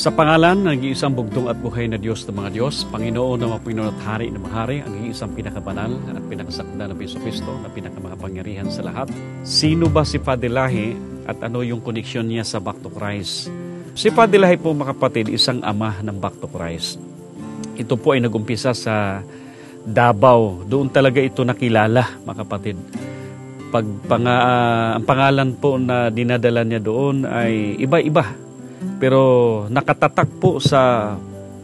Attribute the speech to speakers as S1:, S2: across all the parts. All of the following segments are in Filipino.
S1: Sa pangalan ng iisang bugtong at buhay na Diyos ng mga Diyos, Panginoon na Panginoon at Hari ng mga Hari, ang iisang pinakabanal at pinakasakda na Jesucristo na pinakamakapangyarihan sa lahat. Sino ba si Fadilahi at ano yung koneksyon niya sa Back to Christ? Si Fadilahi po, mga kapatid, isang ama ng Back to Christ. Ito po ay nagumpisa sa Davao. Doon talaga ito nakilala, mga kapatid. Ang pangalan po na dinadala niya doon ay iba-iba. Pero nakatatak po sa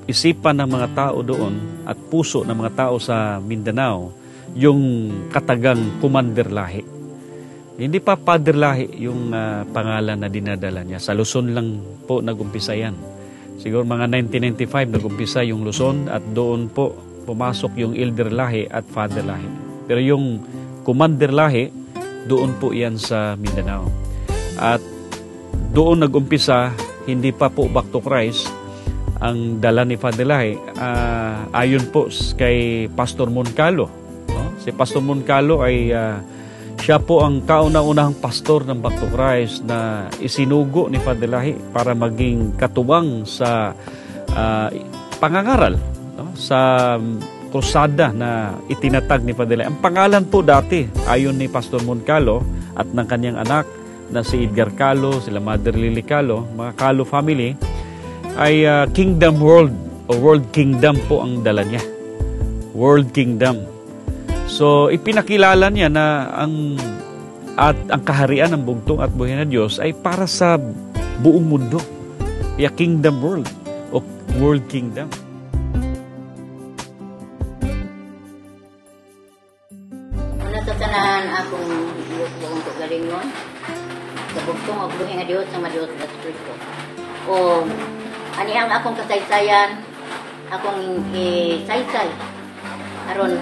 S1: isipan ng mga tao doon at puso ng mga tao sa Mindanao yung katagang Commander Lahi. Hindi pa Father Lahi yung pangalan na dinadala niya. Sa Luzon lang po nagumpisa yan. Siguro mga 1995 nagumpisa yung Luzon at doon po pumasok yung Elder Lahi at Father Lahi. Pero yung Commander Lahi, doon po yan sa Mindanao. At doon nagumpisa, hindi pa po Back to Christ ang dala ni Fadilahi. Ayon po kay Pastor Moncalo. No? Si Pastor Moncalo ay siya po ang kauna-unahang pastor ng Back to Christ na isinugo ni Fadilahi para maging katuwang sa pangangaral, no? Sa krusada na itinatag ni Fadilahi. Ang pangalan po dati, ayon ni Pastor Moncalo at ng kanyang anak, na si Edgar Calo, sila Mother Lily Calo, mga Calo family, ay Kingdom World o World Kingdom po ang dala niya. World Kingdom. So, ipinakilala niya na ang kaharian ng bugtong at buhay na Diyos ay para sa buong mundo. Kaya Kingdom World o World Kingdom.
S2: Una sa tanan akong buong kagalingon, sa bugtong o buhay nga Diyos sa Diyos at Espiritu. O anihang akong kasaysayan, akong isaysay aron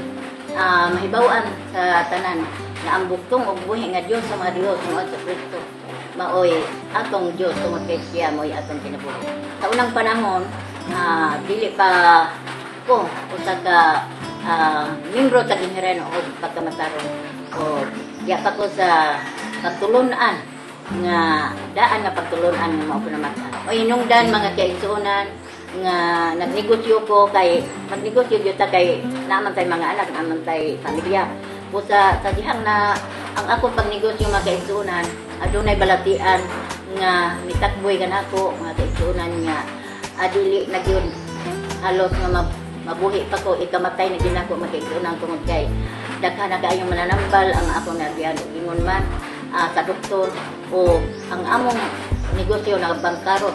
S2: mahibawan sa tanan na ang bugtong o buhay nga Diyos sa Diyos at Espiritu maoy atong Diyos tungod kay siya mo'y atong kinabuhi. Sa unang panahon, dili pa ko usa ka membro sa ginhereno o pagkamatarong o diya pa ko sa pagtulunan nga daan nga pagtulunan nga mao pinamatan. O hinungdan mga kaigsuonan nga nagnegosyo ko kay magnegosyo gyud ta kay naman tay mga anak, naman tay pamilya. O sa dihang na ang ako pagnegosyo mga kaigsuonan, adunay balatian nga nitakboy kanako mga kaigsuonan nga adili na gyud halos nga mabuhi pa ko ikamatay na ginako mga kaigsuonan tungod kay daghan na kaayong mananambal ang ako nabiyan ingon man sa doktor o ang among negosyo na bangkarot.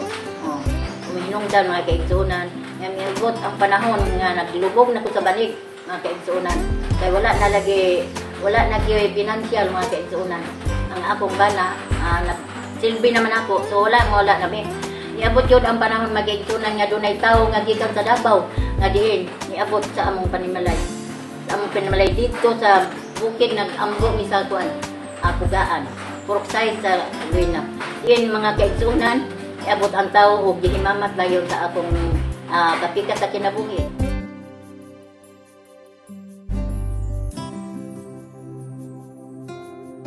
S2: Umihinungdan mga kaigsuonan. Nga miabot ang panahon nga naglubog na ko sa banig mga kaigsuonan. Kaya wala na financial mga kaigsuonan. Ang akong bana, silbi naman ako. So wala na mi. Niabot yun ang panahon mga kaigsuonan nga dunay tao nga gikan sa Davao nga diin niabot sa among panimalay. Sa among panimalay dito sa bukid nag-ambo mi sa kuan. Pugaan, Puruksay sa Luina. Iyan mga kaigsuonan, iabot ang tao o gihimamat layo sa akong kapikat sa kinabuhi.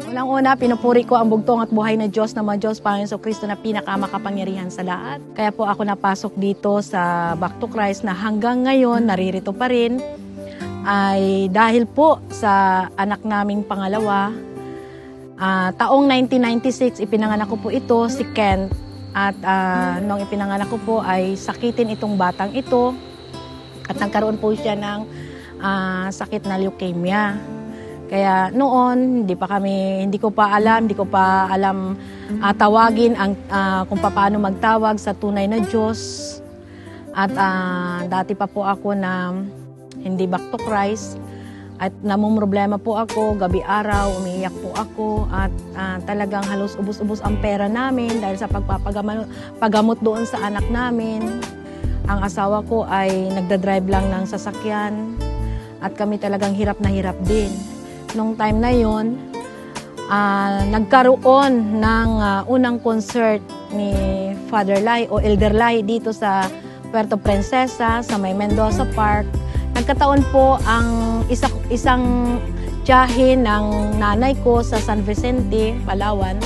S3: Unang-una, pinupuri ko ang bugtong at buhay na Diyos na mga Diyos, Panginoon Kristo na pinakamakapangyarihan sa lahat. Kaya po ako napasok dito sa Back to Christ na hanggang ngayon naririto pa rin ay dahil po sa anak naming pangalawa. Taong 1996, ipinanganak ko po ito, si Kent. At nung ipinanganak ko po ay sakitin itong batang ito. At nagkaroon po siya ng sakit na leukemia. Kaya noon, hindi ko pa alam tawagin kung paano magtawag sa tunay na Diyos. At dati pa po ako na hindi Back to Christ. At namumroblema po ako, gabi-araw, umiiyak po ako at talagang halos ubos-ubos ang pera namin dahil sa pagpapagamot doon sa anak namin. Ang asawa ko ay nagdadrive lang ng sasakyan at kami talagang hirap na hirap din. Nung time na yon, nagkaroon ng unang concert ni Father Lai o Elder Lai dito sa Puerto Princesa sa may Mendoza Park. Nagkataon po ang isang tiyahin ng nanay ko sa San Vicente, Palawan,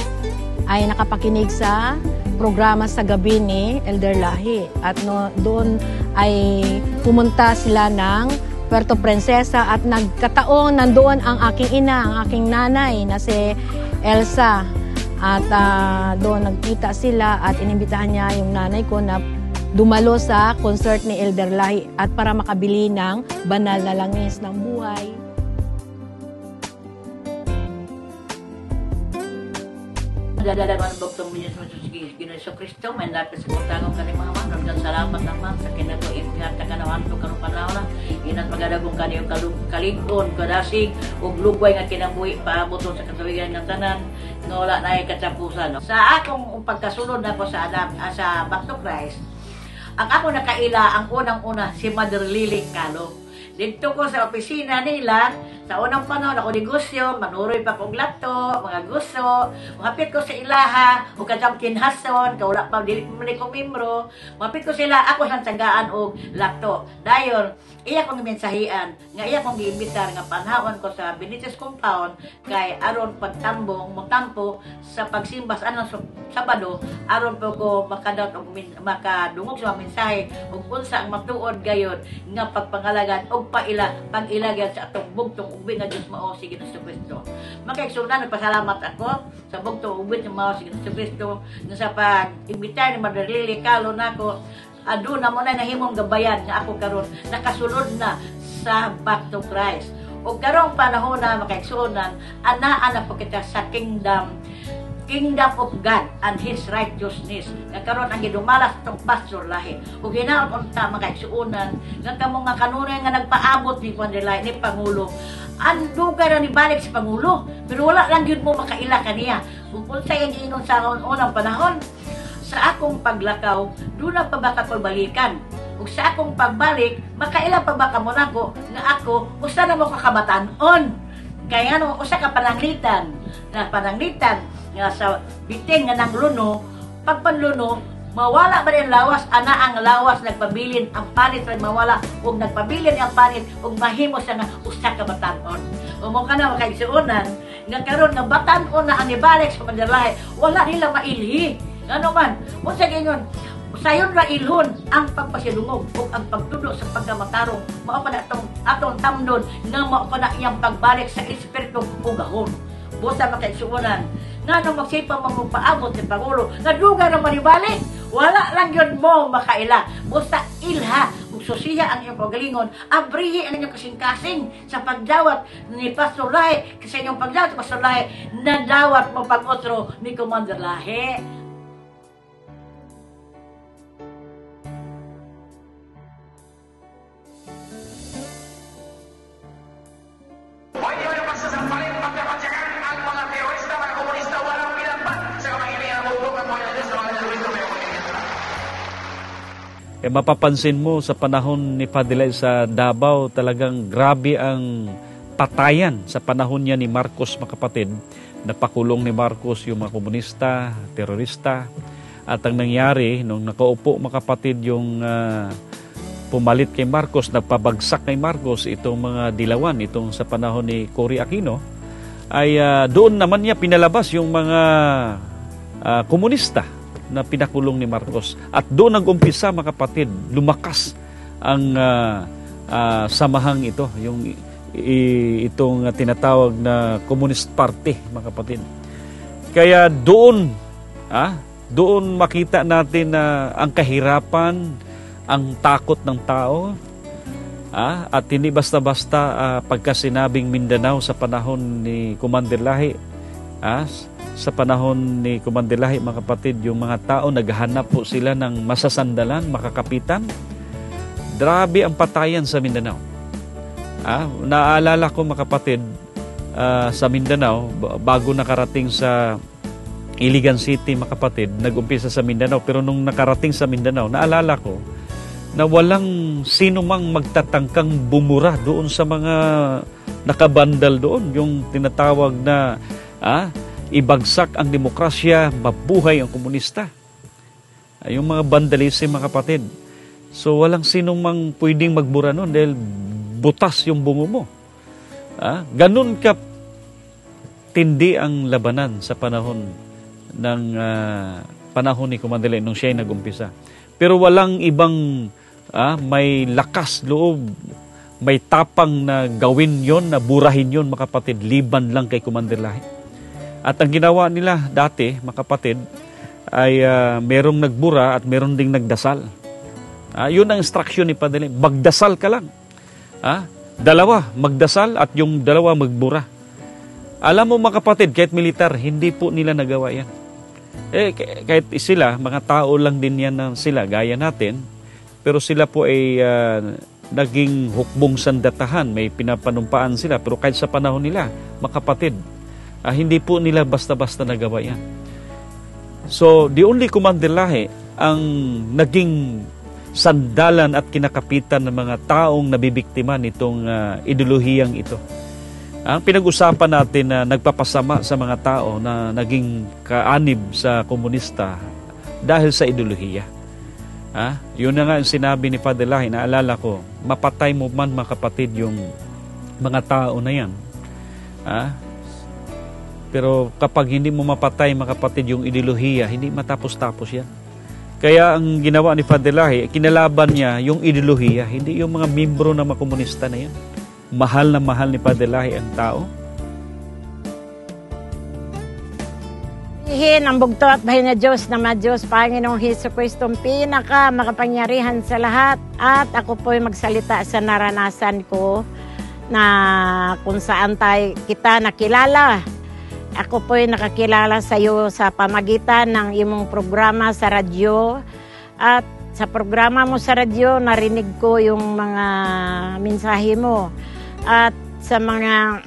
S3: ay nakapakinig sa programa sa gabi ni Elder Lahi. At doon ay pumunta sila ng Puerto Princesa at nagkataon nandoon ang aking ina, ang aking nanay na si Elsa. At doon nagkita sila at inimbitahan niya yung nanay ko na dumalo sa concert ni Elder Lahi at para makabili ng banal na langis ng buhay.
S2: Dadalaman Dr. Muñoz Ginoy Kristo, may lapis sa kutangong kaning mga manod, kan salamat naman sa kinato impiyata kanawan to karong panahon inat magadagong kaniyo kalingon kadasig ug lugway nga kinabuhi paaboton sa katuigan ng tanan nga wala na ay katapusan. Sa akong pagkasunod na ko sa Back to Christ, ang ako nakaila ang unang-una si Mother Lily Calo. Dito ko sa opisina nila, sa unang panahon ako negosyo, manuroy pa kong lato, mga gusto, mahapit ko sa ilaha, o kajang kinhason, kaula pa, dili ko membro, mahapit ko sila, ako siyang tsagaan o lato. Dayon, iya kong mensahian, nga iya kong giimbitar, nga panahon ko sa Benitez Compound, kay aron pagtambong, mutampo, sa pagsimbas, anong Sabado, aron po ko makadungog sa mensahe, ug unsa ang matuod gayon, nga pagpangalagan, o paila, pag-ilagyan sa atong bugtong ubi nga Diyos mao si Ginoong Kristo. Makaigsunan, nagpasalamat ako sa bugtong ubi nga mao si Ginoong Kristo nga sa pag-imbitar ni Mother Lily Calo nako, aduna mo na nahimong gabayan nga ako karon nakasulod na sa Back to Christ. O karong panahon na makaigsunan, ana-ana po kita sa kingdom of God and His righteousness. Nga karon ang gidumalas tong Pastor Lahi. Ug hinaot unta makaigsuonan nga kamo nga kanunay nga nagpaabot ni Juan de Lahi ni Pangulo. Ang lugar na ni balik si Pangulo, pero wala lang yun mo makaila kaniya. Kung unsay ang ingon sa unang panahon, sa akong paglakaw, doon na pa baka balikan. Ug sa akong pagbalik, makaila pa baka mo nako nga ako usa na mo kakabatan-on. Kaya ano, usa ka pananglitan nga sa biting nga ng luno, pagpanluno, mawala ba rin lawas, ana ang lawas, nagpabilin ang panit, rin mawala, ug nagpabilin ang panit, ug mahimo siya nga usa ka batanon. Umo ka na makaigsuonan, nga karon nga batanon na ang ibalik sa Mandarlahe, wala nila mailhi. Ano man, unsa gingon, sayon ra ilhon ang pagpasidungog ug ang pagtudo sa pagkamatarong, mao pa na atong tamnon nga mao pa na iyang pagbalik sa espiritu ug gahom. Busa makaigsuonan, nga nung magsipa magpaabot ni Pangulo, nga lugar na manibalik, wala lang yun mo makaila. Busta ilha, susiha ang iyong pagalingon, abrihi ang inyong kasing-kasing sa pagdawat ni Pastor Lahi, kasi inyong pagdawat ni Pastor Lahi, nadawat mo pag-otro ni Commander Lahi.
S1: Mapapansin mo sa panahon ni Padilay sa Davao, talagang grabe ang patayan sa panahon niya ni Marcos, mga kapatid. Napakulong ni Marcos yung mga komunista, terorista. At ang nangyari, nung nakaupo, mga kapatid, yung pumalit kay Marcos, nagpabagsak kay Marcos itong mga dilawan, itong sa panahon ni Cory Aquino, ay doon naman niya pinalabas yung mga komunista na pinakulong ni Marcos. At doon nag-umpisa, mga kapatid, lumakas ang samahang ito, yung itong tinatawag na Communist Party, mga kapatid. Kaya doon makita natin na ang kahirapan, ang takot ng tao, at hindi basta-basta pagka sinabing Mindanao sa panahon ni Commander Lahi, sa panahon ni Commander Lahi, mga kapatid, yung mga tao naghahanap po sila ng masasandalan, makakapitan. Grabe ang patayan sa Mindanao. Naalala ko, mga kapatid, sa Mindanao, bago nakarating sa Iligan City, mga kapatid, nag-umpisa sa Mindanao, pero nung nakarating sa Mindanao, naalala ko na walang sino mang magtatangkang bumura doon sa mga nakabandal doon, yung tinatawag na ibagsak ang demokrasya, mabuhay ang komunista. Yung mga vandalism, mga kapatid. So walang sino mang pwedeng magbura noon dahil butas yung bungo mo. Ganun ka tindi ang labanan sa panahon ng panahon ni Commander Lahi nung siya ay nag-umpisa. Pero walang ibang may lakas loob, may tapang na gawin yon, na burahin yon, mga kapatid, liban lang kay Commander Lahi. At ang ginawa nila dati, mga kapatid, ay merong nagbura at meron ding nagdasal. Yun ang instruction ni Padre Lahi. Magdasal ka lang. Dalawa, magdasal at yung dalawa magbura. Alam mo mga kapatid, kahit militar, hindi po nila nagawa yan. Kahit sila, mga tao lang din yan na sila, gaya natin, pero sila po ay naging hukbong sandatahan, may pinapanumpaan sila, pero kahit sa panahon nila, mga kapatid, hindi po nila basta-basta nagawa yan. So, the only Commander Lahi ang naging sandalan at kinakapitan ng mga taong nabibiktima nitong ideolohiyang ito. Ang pinag-usapan natin na nagpapasama sa mga tao na naging kaanib sa komunista dahil sa ideolohiya. Yun na nga ang sinabi ni Padre Lahi, naalala ko, mapatay mo man mga kapatid yung mga tao na yan. Pero kapag hindi mo mapatay mga kapatid yung ideolohiya, hindi matapos-tapos yan. Kaya ang ginawa ni Padre Lahi, kinalaban niya yung ideolohiya, hindi yung mga membro ng mga komunista na yan. Mahal na mahal ni Padre Lahi ang tao.
S4: Ang bugto at bahay na Diyos na Diyos, Panginoong Hesus Kristo, pinaka makapangyarihan sa lahat. At ako po'y magsalita sa naranasan ko na kung saan kita nakilala. Ako po'y nakakilala sa iyo sa pamagitan ng imong programa sa radyo. At sa programa mo sa radyo, narinig ko yung mga mensahe mo. At sa mga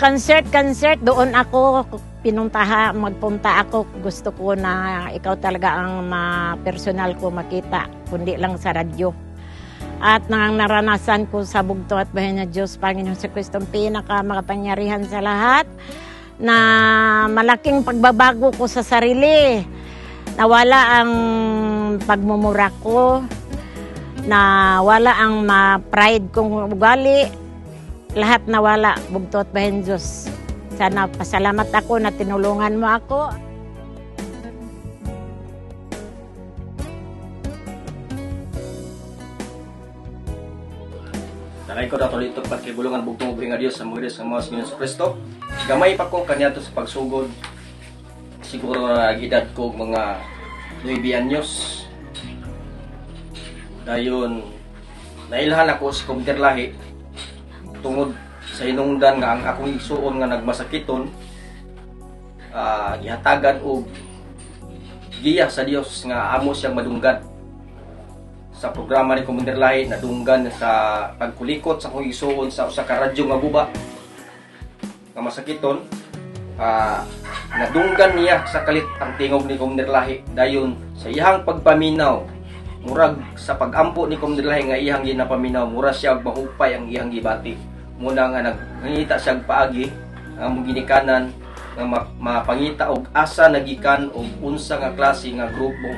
S4: concert, doon ako magpunta ako. Gusto ko na ikaw talaga ang personal ko makita, kundi lang sa radyo. At nang naranasan ko sa bugto at bahay na Diyos, Panginoon sa Kristo, pinaka makapangyarihan sa lahat, na malaking pagbabago ko sa sarili. Nawala ang pagmumura ko, nawala ang pride kong ugali, lahat nawala, bugto at bahay ng Diyos. Sana pasalamat ako na tinulungan mo ako.
S5: Nakay ko dato dito pat kay bulungan bugtong ubring nga Dios sa mga Dios nga mga Ginoong Kristo. Gamay pa ko kaniadto sa pagsugod. Siguro na edad ko mga 9 anyos. Dayon nailhan ako sa Commander Lahi tungod sa hinungdan nga ang akong igsuon nga nagmasakiton, gihatagan og giya sa Dios nga amo siyang madunggan. Sa programa ni Commander Lahi, nadunggan sa pagkulikot sa akong igsuon sa usa ka radyo nga guba nga masakiton. Nadunggan niya sa kalit ang tingog ni Commander Lahi. Dayon sa iyang pagpaminaw, murag sa pagampo ni Commander Lahi nga iyang ginapaminaw, mura siya mahupay ang iyang gibati. Muna nga nangita siya paagi ang ginikanan nga mapangita og asa nagikan og unsa nga klase nga grupo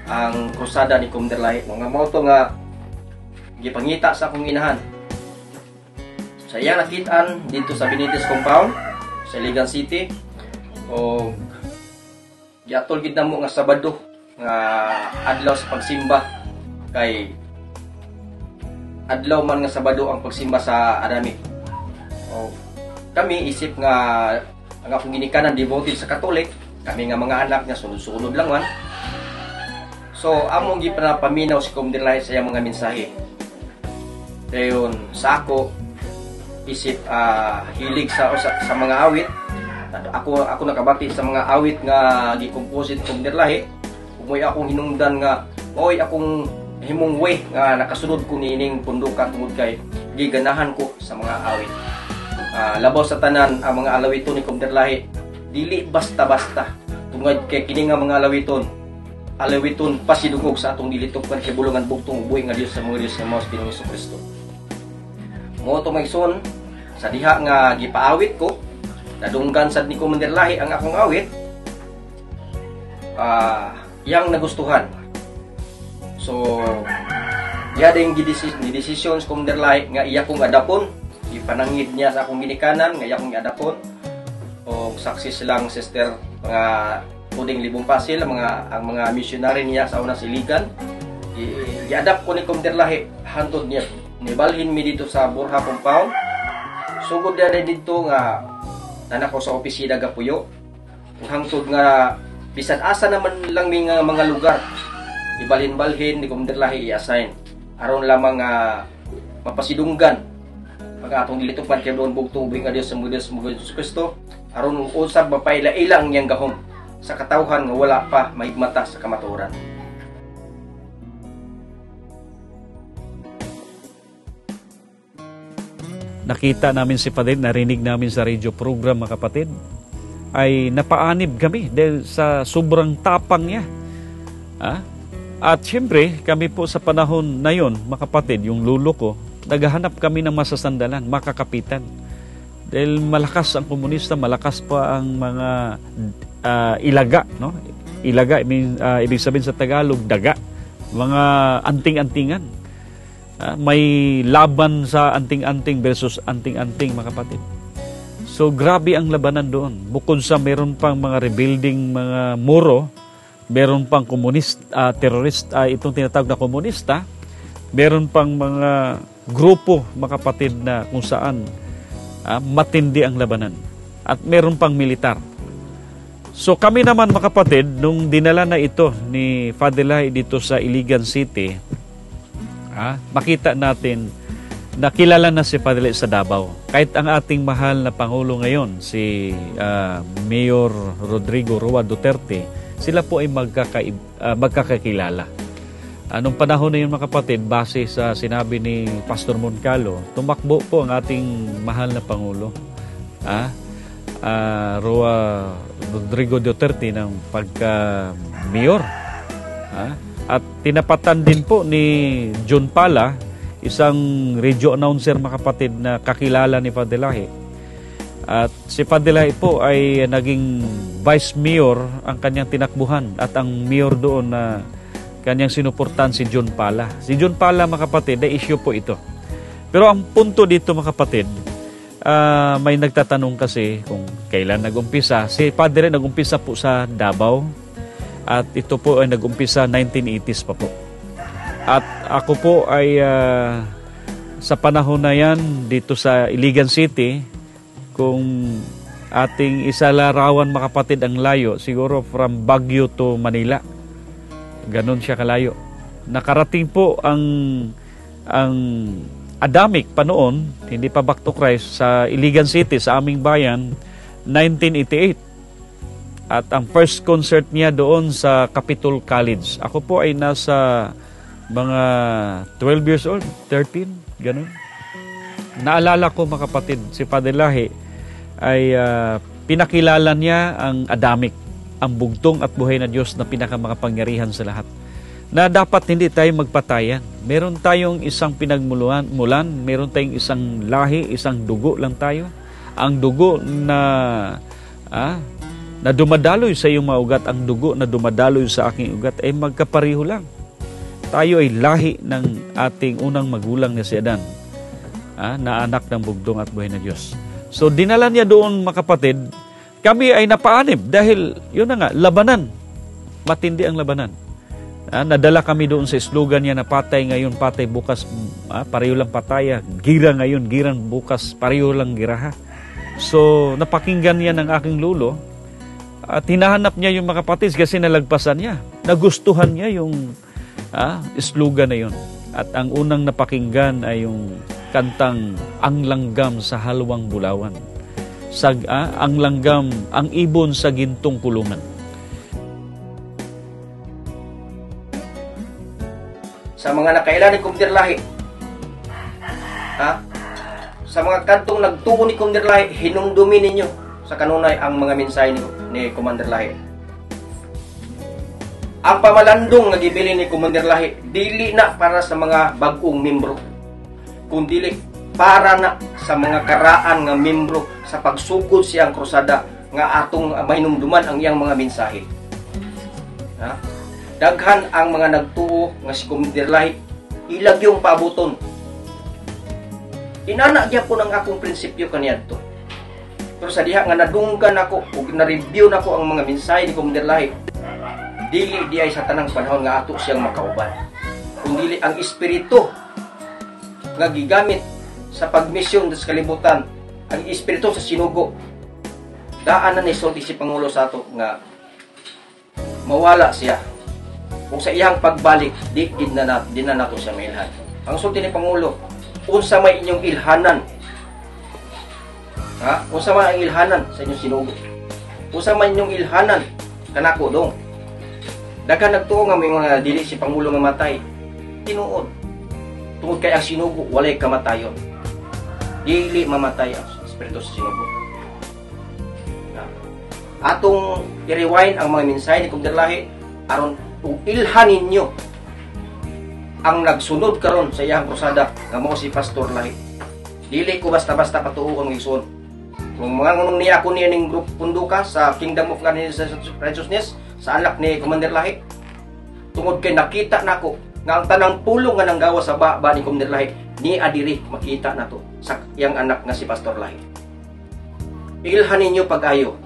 S5: ang krusada ni Commander Lahi. Mga moto nga gipangita sa akong inahan. Sa iyang nakitaan dito sa Benitez Compound sa Iligan City, o giatol gid namo nga Sabado nga adlaw sa pagsimba, kay adlaw man nga Sabado ang pagsimba sa Arami. O kami isip nga ang akong ginikanan devoted sa Katolik, kami nga mga anak niya sunod-sunod lang man. So among gipanapaminaw si Commander Lahi sa iyang mga mensahe. Dayon sa ako isip hilig sa mga awit. Ako nakabati sa mga awit nga gi-compose ni Commander Lahi. Umoy akong hinungdan nga oy akong himong way nga nakasunod ko niining punduka tungod kay giganahan ko sa mga awit. Labaw sa tanan ang mga alawiton ni Commander Lahi, dili basta-basta. Tungod kay kini nga mga alawiton pasidungog sa atong dilitokpan kay bulungan bugtong uboy nga Dios sa mga Dios sa mga Pinoong Kristo. Mo to maigsoon sa diha nga gipaawit ko, nadunggan sad ni Commander Lahi ang akong awit. Yang nagustuhan. So iya ding gidesisyon sa Commander Lahi nga iya kong adapon, ipanangid niya sa akong ginikanan nga iya kong adapon. O success lang sister, mga tuding Libong Pasil ang mga missionary niya sa unang siligan. I-adapt ko ni Commander Lahi hantod niya. Nibalhin mi dito sa Borja compound. Sugod na dito nga nanak ko sa opisina Gapuyo. Hangtod nga bisan asa naman lang mi nga mga lugar. Ibalhin-balhin ni Commander Lahi i-assign. Aron lamang mapasidunggan mga atong dilitupan kay doon bugtong ubing nga Dios sa mga Jesus Kristo. Aron usab mapaila-ilang yang gahom sa katawhan nga wala pa mahigmata sa kamatuoran.
S1: Nakita namin si Padre, narinig namin sa radio program mga kapatid, ay napaanib kami dahil sa sobrang tapang niya. At syempre, kami po sa panahon na yon, mga kapatid, yung lulo ko, naghahanap kami ng masasandalan, makakapitan. Dahil malakas ang komunista, malakas pa ang mga ilaga, no? Ilaga, ibig sabihin sa Tagalog, daga. Mga anting-antingan. May laban sa anting-anting versus anting-anting, mga kapatid. So, grabe ang labanan doon. Bukod sa meron pang mga rebuilding, mga muro, meron pang terorist, itong tinatawag na komunista, meron pang mga grupo, mga kapatid, na kung saan matindi ang labanan. At meron pang militar. So, kami naman, mga kapatid, nung dinala na ito ni Father Lahi dito sa Iligan City, makita natin na kilala na si Padre sa Davao. Kahit ang ating mahal na Pangulo ngayon, si Mayor Rodrigo Roa Duterte, sila po ay magkakakilala. Anong panahon na yun, mga kapatid, base sa sinabi ni Pastor Moncalo, tumakbo po ang ating mahal na Pangulo, Roa Rodrigo Duterte, ng pagka-mayor. At tinapatan din po ni John Pala, isang radio announcer, mga kapatid, na kakilala ni Padre Lahi. At si Padre Lahi po ay naging vice mayor ang kanyang tinakbuhan, at ang mayor doon na kanyang sinuportan si John Pala. Si John Pala, mga kapatid, ay issue po ito. Pero ang punto dito, mga kapatid, may nagtatanong kasi kung kailan nag-umpisa. Si Padre nag-umpisa po sa Davao. At ito po ay nag-umpisa 1980s pa po. At ako po ay sa panahon na yan dito sa Iligan City, kung ating isalarawan, mga kapatid, ang layo, siguro from Baguio to Manila. Ganon siya kalayo. Nakarating po ang Adamic pa noon, hindi pa back to Christ, sa Iligan City, sa aming bayan, 1988. At ang first concert niya doon sa Capitol College. Ako po ay nasa mga 12 years old, 13, ganun. Naalala ko, mga kapatid, si Padre Lahi ay pinakilala niya ang Adamic, ang bugtong at buhay na Diyos na pinakamakapangyarihan sa lahat. Na dapat hindi tayo magpatayan. Meron tayong isang pinagmulan, meron tayong isang lahi, isang dugo lang tayo. Ang dugo na dumadaloy sa iyong mga ugat, ang dugo na dumadaloy sa aking ugat, ay magkapareho lang. Tayo ay lahi ng ating unang magulang na si Adan, na anak ng bugtong at buhay na Diyos. So, dinala niya doon, mga kapatid. Kami ay napaanib dahil, yun na nga, labanan. Matindi ang labanan. Nadala kami doon sa slogan niya na patay ngayon, patay bukas, pareho lang pataya. Gira ngayon, girang bukas, pareho lang giraha. So, napakinggan niya ng aking lulo. At hinahanap niya yung mga kapatid kasi nalagpasan niya. Nagustuhan niya yung slogan na yun. At ang unang napakinggan ay yung kantang Ang Langgam sa Halwang Bulawan. Ang langgam, ang ibon sa gintong kulungan.
S5: Sa mga nakailan ni Commander Lahi, sa mga kantong nagtuo ni Commander Lahi, hinumdumi ninyo sa kanunay ang mga mensahe ni Commander Lahi. Ang pamalandong nga gibilin ni Commander Lahi, dili na para sa mga bag-ong membro, kundi para na sa mga karaan nga membro sa pagsugod siyang krusada nga atong mahinumduman ang iyang mga mensahe. Daghan ang mga nagtuo nga si Commander Lahi, ilag yung pabuton. Inanagya po ng akong prinsipyo kaniadto. Pero sa diha nga nadunggan ako ug na-review nako ang mga mensahe ni Commander Lahi, dili di ay sa tanang panahon nga ato siyang makauban. Kundi ang espiritu nga gigamit sa pagmisyon sa kalibutan, ang espiritu sa sinugo. Daan na nisulti si Pangulo sa ato nga mawala siya. Kung sa iyang pagbalik, di na nato siya mailhan. Ang sulti ni Pangulo, unsa may inyong ilhanan. Ha? Unsa man ang ilhanan sa inyong sinugo. Unsa man inyong ilhanan kanako dong. Daghan nagtuo nga may mga dili si Pangulo nga matay. Tinuod. Tungod kay ang sinugo walay kamatayon. Dili mamatay ang espiritu sa sinugo. Atong i-rewind ang mga mensahe ni Commander Lahi aron ilhanin ninyo ang nagsunod karon sa iyang krusada nga mao si Pastor Lahi. Dili ko basta-basta patuon ng igsoon. Kung mga ngunong niya ako niya ning group punduka sa Kingdom of God Righteousness sa alak ni Commander Lahi, tungod kay nakita nako nga ang tanang pulong nga nanggawa sa baba ni Commander Lahi ni adiri makita nato sa iyang anak nga si Pastor Lahi. Ilhanin niyo pag-ayo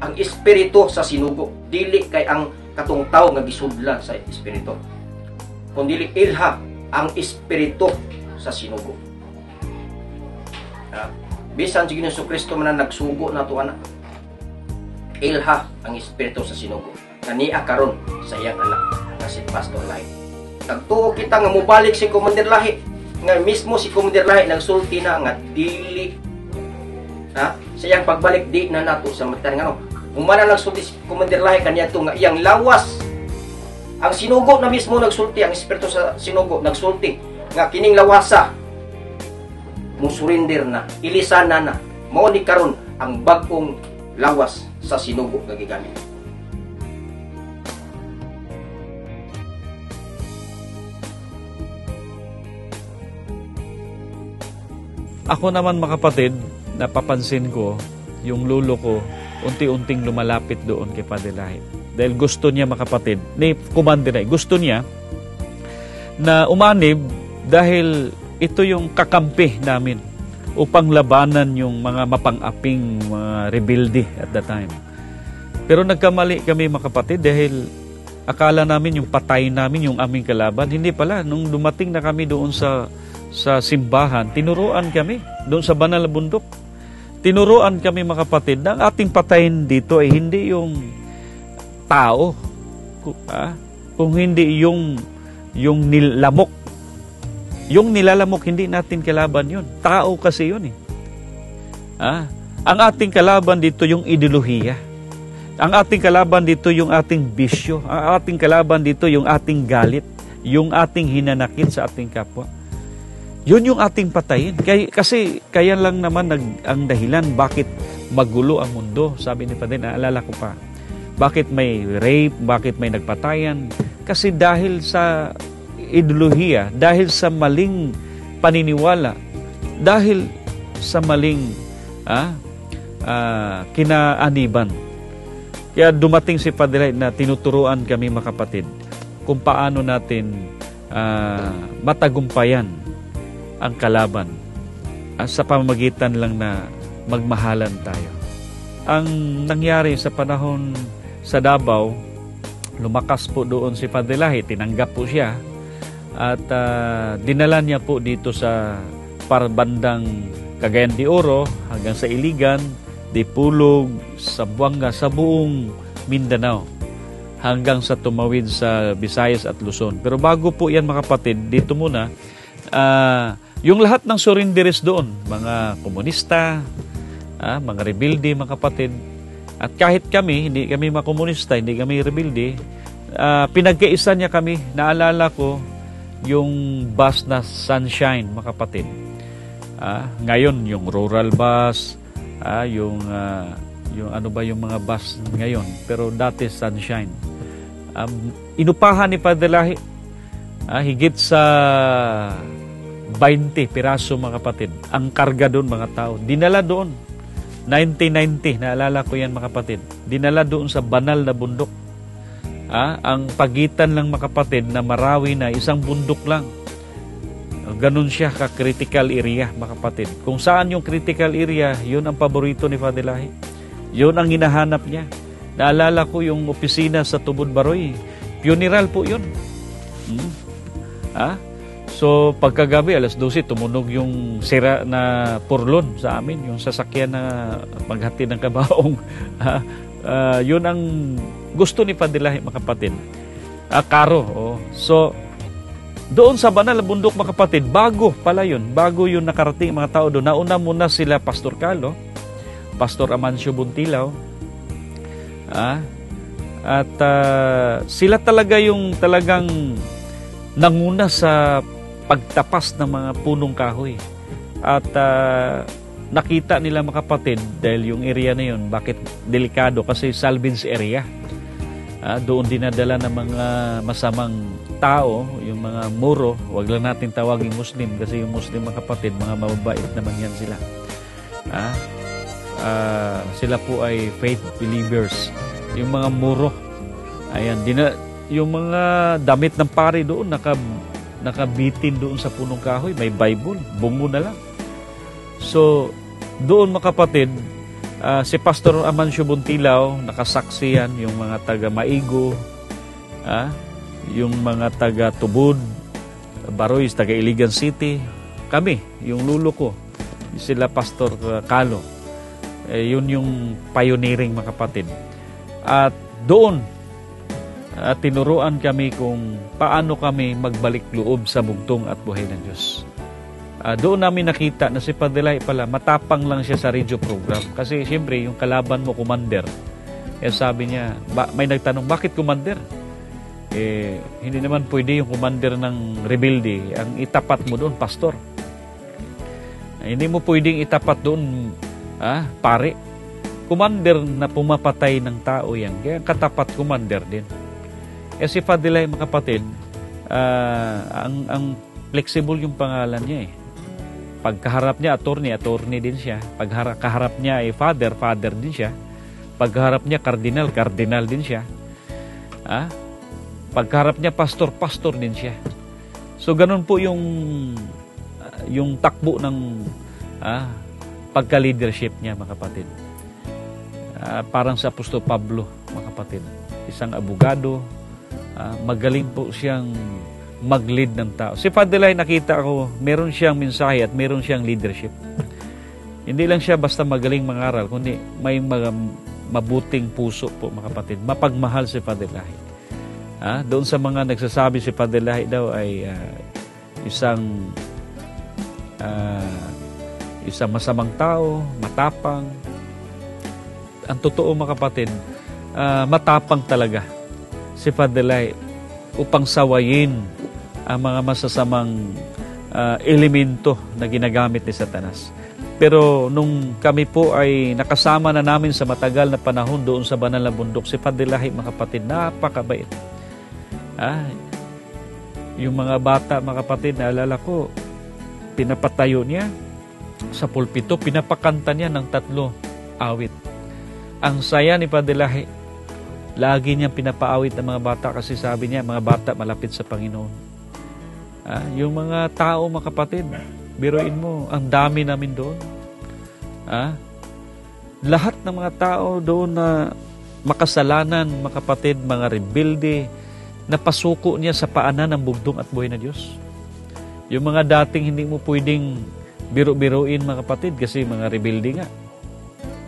S5: ang espiritu sa sinugo, dili kay ang katong tawo nga gisudlan sa espiritu, kundi ilha ang espiritu sa sinugo. Bisan si Ginoong Kristo man ang nagsugo nato anak, ilha ang espiritu sa sinugo kaniya karon sa iyang anak nga si Pastor Lahi. Nagtuo kita nga mobalik si Commander Lahi, nga mismo si Commander Lahi nagsulti na nga dili sa iyang pagbalik di na nato sa matan nga no. Umana nagsulti si Commander Lahi kaniya to nga iyang lawas. Ang sinugo na mismo nagsulti, ang espiritu sa sinugo nagsulti nga kining lawasa musurinder na, ilisana na. Mao ni karon ang bag-ong lawas sa sinugo nga gigamit.
S1: Ako naman mga kapatid, napapansin ko yung lulo ko unti-unting lumalapit doon kay Padre Lahi. Dahil gusto niya mga kapatid, ni Commander Lahi, gusto niya na umanib dahil ito yung kakampi namin upang labanan yung mga mapang-aping mga rebelde at that time. Pero nagkamali kami mga kapatid dahil akala namin yung patay namin yung aming kalaban. Hindi pala, nung dumating na kami doon sa simbahan, tinuruan kami doon sa banal na bundok. Tinuruan kami mga kapatid na ang ating patayin dito ay hindi yung tao, kung hindi yung nilamok. Yung nilalamok, hindi natin kalaban yun. Tao kasi yun eh. Ang ating kalaban dito yung ideolohiya. Ang ating kalaban dito yung ating bisyo. Ang ating kalaban dito yung ating galit. Yung ating hinanakit sa ating kapwa. Yun yung ating patayin. Kasi kaya lang naman ang dahilan bakit magulo ang mundo. Sabi ni Padre, naalala ko pa. Bakit may rape, bakit may nagpatayan? Kasi dahil sa ideolohiya, dahil sa maling paniniwala, dahil sa maling kinaaniban. Kaya dumating si Padre na tinuturuan kami mga kapatid kung paano natin matagumpayan ang kalaban sa pamamagitan lang na magmahalan tayo. Ang nangyari sa panahon sa Davao, lumakas po doon si Padre Lahi, tinanggap po siya at dinala niya po dito sa parbandang Cagayan de Oro hanggang sa Iligan, Dipulog, Zamboanga, sa buong Mindanao hanggang sa tumawid sa Visayas at Luzon. Pero bago po yan mga kapatid, dito muna yung lahat ng surrenderies doon, mga komunista, mga rebelde, mga kapatid, at kahit kami, hindi kami mga komunista, hindi kami rebelde, pinagkaisa niya kami. Naalala ko yung bus na Sunshine, mga kapatid. Ngayon, yung rural bus, yung ano ba yung mga bus ngayon, pero dati Sunshine. Inupahan ni Padre Lahi, higit sa 20 piraso mga kapatid. Ang karga doon mga tao. Dinala doon. 1990, naalala ko yan mga kapatid. Dinala doon sa banal na bundok. Ang pagitan lang mga kapatid na Marawi na isang bundok lang. Ganun siya ka-critical area, mga kapatid. Kung saan yung critical area, yun ang paborito ni Father Lahi. Yun ang hinahanap niya. Naalala ko yung opisina sa Tubod Baroy. Funeral po yun. So, pagkagabi, alas 12, tumunog yung sira na purlon sa amin, yung sasakyan na maghatid ng kabaong. Yun ang gusto ni Father Lahi, mga kapatid. Karo. Oh. So, doon sa Banal na Bundok, mga kapatid, bago pala yun. Bago yun nakarating mga tao doon. Nauna muna sila Pastor Carlo, Pastor Amancio Buntilaw. At sila talaga yung talagang nanguna sa pagtapas ng mga punong kahoy. At nakita nila, mga kapatid, dahil yung area na yun, bakit delikado? Kasi salvage area. Doon dinadala ng mga masamang tao, yung mga Moro. Huwag lang natin tawagin Muslim kasi yung Muslim, mga kapatid, mga mababait naman yan sila. Sila po ay faith believers. Yung mga Moro, ayan, yung mga damit ng pari doon, nakabitin doon sa punong kahoy, may Bible, bungo na lang. So, doon, mga kapatid, si Pastor Amancio Buntilaw, nakasaksi yan, yung mga taga Maigo, yung mga taga Tubod, Baroy, taga Iligan City, kami, yung lulo ko, sila Pastor Carlo. Yun yung pioneering, mga kapatid. At doon, tinuruan kami kung paano kami magbalik loob sa bugtong at buhay ng Diyos. Doon namin nakita na si Father Lahi pala, matapang lang siya sa radio program. Kasi siyempre, yung kalaban mo, commander. Sabi niya, may nagtanong, bakit commander? Hindi naman pwede yung commander ng rebelde. Ang itapat mo doon, pastor. Hindi mo pwedeng itapat doon, pare. Commander na pumapatay ng tao yan. Kaya katapat commander din. Si Father Lahi, mga kapatid, ang flexible yung pangalan niya eh. Pagkaharap niya, attorney din siya. Pagkaharap niya ay father din siya. Pagkaharap niya, cardinal din siya. Pagkaharap niya, pastor din siya. So, ganun po yung takbo ng pagka-leadership niya, mga kapatid. Parang sa Apostol Pablo, mga kapatid. Isang abogado, magaling po siyang mag-lead ng tao. Si Father Lahi, nakita ko, meron siyang mensahe at meron siyang leadership. Hindi lang siya basta magaling mangaral, kundi may mabuting puso po, mga kapatid. Mapagmahal si Father Lahi. Doon sa mga nagsasabi si Father Lahi daw ay isang masamang tao, matapang. Ang totoo, mga kapatid, matapang talaga si Father Lahi upang sawayin ang mga masasamang elemento na ginagamit ni Satanas. Pero nung kami po ay nakasama na namin sa matagal na panahon doon sa Banal na Bundok, si Father Lahi, mga kapatid, napakabait. Yung mga bata, mga kapatid, naalala ko, pinapatayo niya sa pulpito, pinapakanta niya ng 3 awit. Ang saya ni Father Lahi, lagi niyang pinapaawit ng mga bata kasi sabi niya, mga bata malapit sa Panginoon. Yung mga tao, mga kapatid, biruin mo, ang dami namin doon. Lahat ng mga tao doon na makasalanan, mga kapatid, mga rebelde, napasuko niya sa paanan ng bugtong at buhay na Diyos. Yung mga dating hindi mo pwedeng biru-biruin, mga kapatid, kasi mga rebelde nga.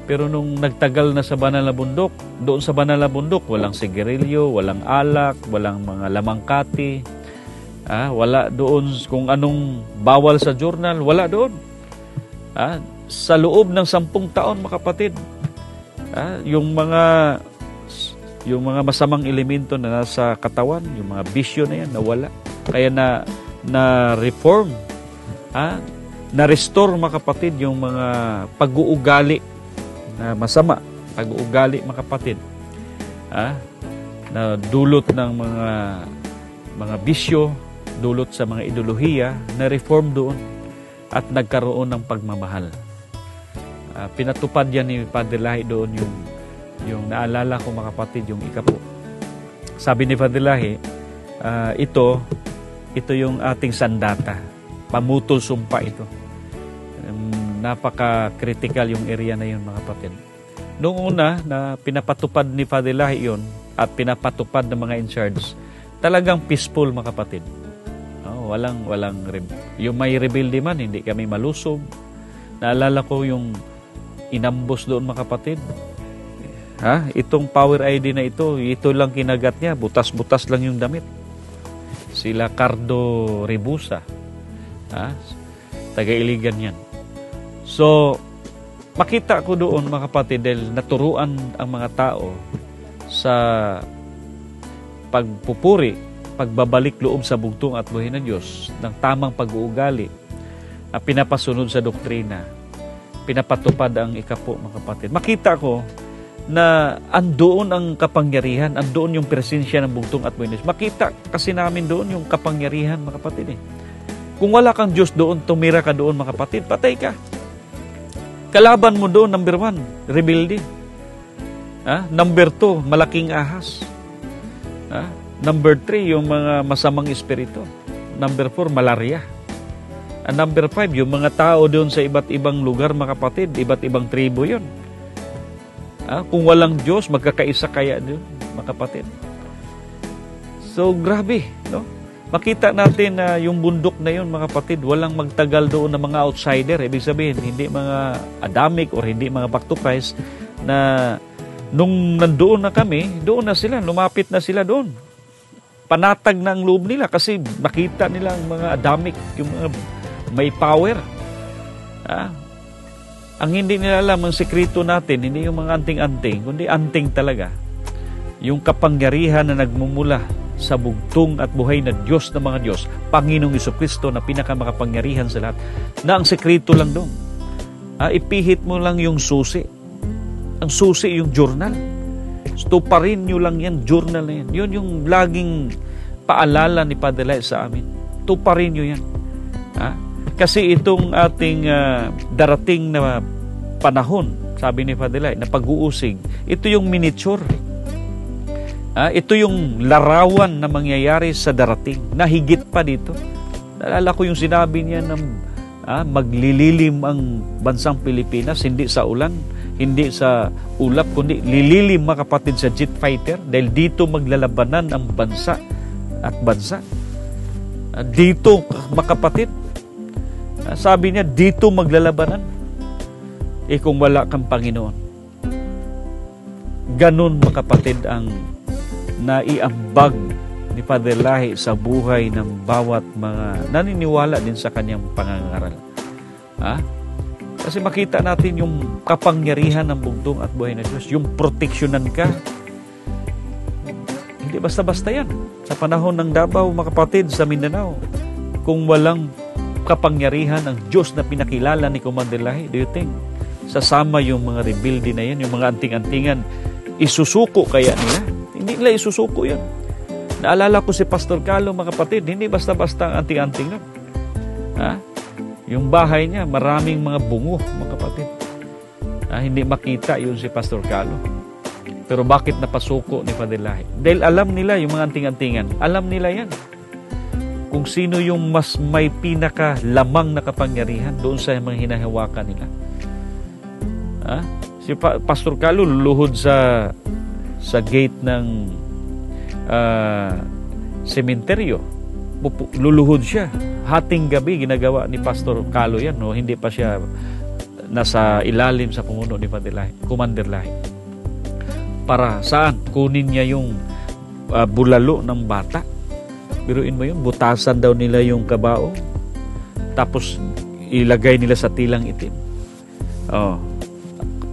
S1: Pero nung nagtagal na sa Banal na Bundok, doon sa Banal na Bundok, walang sigarilyo, walang alak, walang mga lamangkati, wala doon kung anong bawal sa journal, wala doon. Sa loob ng 10 taon, mga kapatid, yung mga masamang elemento na nasa katawan, yung mga bisyo na yan, nawala. Kaya na reform, na restore, mga kapatid, yung mga pag-uugali na masama, pag-uugali, mga kapatid, na dulot ng mga bisyo, dulot sa mga ideolohiya, na reform doon at nagkaroon ng pagmamahal. Pinatupad yan ni Father Lahi doon yung naalala ko, mga kapatid, yung ikapo. Sabi ni Father Lahi, ito yung ating sandata. pamutol sumpa ito. Napaka-critical yung area na yun, mga kapatid. Noong una na pinapatupad ni Father Lahi yun at pinapatupad ng mga in charge, talagang peaceful, mga kapatid. Walang yung may rebelde man, hindi kami malusob. Naalala ko yung inambos doon, mga kapatid. Itong Power ID na ito lang kinagat niya, butas-butas lang yung damit. Sila Cardo Rebusa, taga-Iligan yan. So, makita ko doon, mga kapatid, dahil naturuan ang mga tao sa pagpupuri, pagbabalik loob sa bugtong at buhay ng Diyos, ng tamang pag-uugali, at pinapasunod sa doktrina, pinapatupad ang ikapo, mga kapatid. Makita ko na andoon ang kapangyarihan, andoon yung presensya ng bugtong at buhay ng Diyos. Makita kasi namin doon yung kapangyarihan, mga kapatid. Kung wala kang Diyos doon, tumira ka doon, mga kapatid, patay ka. Kalaban mo doon, number 1, rebelde. Number 2, malaking ahas. Number 3, yung mga masamang espiritu. Number 4, malaria. Number 5, yung mga tao doon sa iba't ibang lugar, mga kapatid, iba't ibang tribo yun. Kung walang Diyos, magkakaisa kaya doon, mga kapatid. So, grabe, no? Makita natin na yung bundok na yun, mga kapatid, walang magtagal doon ng mga outsider. Ibig sabihin, hindi mga Adamic or hindi mga back to Christ na nung nandoon na kami, doon na sila, lumapit na sila doon. Panatag na ang loob nila kasi nakita nila ang mga Adamic, yung mga may power. Ang hindi nila alam, ang sekreto natin, hindi yung mga anting-anting, kundi anting talaga. Yung kapangyarihan na nagmumula sa bugtong at buhay na Diyos ng mga Diyos, Panginoong Jesucristo na pinakamakapangyarihan sa lahat, na ang sekreto lang doon. Ipihit mo lang yung susi. Ang susi yung journal. Tuparin nyo lang yan, journal na yan. Yun yung laging paalala ni Padre Lai sa amin. Tuparin nyo yan. Kasi itong ating darating na panahon, sabi ni Padre Lai, na pag-uusig, ito yung miniature. Ito yung larawan na mangyayari sa darating, na higit pa dito. Naalala ko yung sinabi niya na maglililim ang bansang Pilipinas, hindi sa ulan, hindi sa ulap, kundi lililim, mga kapatid, sa jet fighter, dahil dito maglalabanan ang bansa at bansa. Dito, mga kapatid, sabi niya, dito maglalabanan. Kung wala kang Panginoon. Ganun, mga kapatid, ang naiambag ni Father Lahi sa buhay ng bawat mga naniniwala din sa kanyang pangangaral. Kasi makita natin yung kapangyarihan ng bugtong at buhay ng Diyos, yung proteksyonan ka. Hindi basta-basta yan. Sa panahon ng Davao, mga kapatid, sa Mindanao, kung walang kapangyarihan ng Diyos na pinakilala ni Commander Lahi, do you think sasama yung mga rebelde na yan, yung mga anting-antingan, isusuko kaya nila? Hindi nila isusuko yan. Naalala ko si Pastor Carlo, mga kapatid, hindi basta-basta ang anting-anting nun. Yung bahay niya, maraming mga bungo, mga kapatid. Hindi makita yun si Pastor Carlo. Pero bakit napasuko ni Father Lahi? Dahil alam nila yung mga anting-antingan. Alam nila yan. Kung sino yung mas may pinaka-lamang na kapangyarihan doon sa mga hinahawakan nila. Si Pastor Carlo luluhod sa gate ng sementeryo. Luluhod siya. Hating gabi ginagawa ni Pastor Carlo yan. No? Hindi pa siya nasa ilalim sa pumuno ni Commander Lahi. Para saan? Kunin niya yung bulalo ng bata. Biruin mo yun, butasan daw nila yung kabao. Tapos ilagay nila sa tilang itim.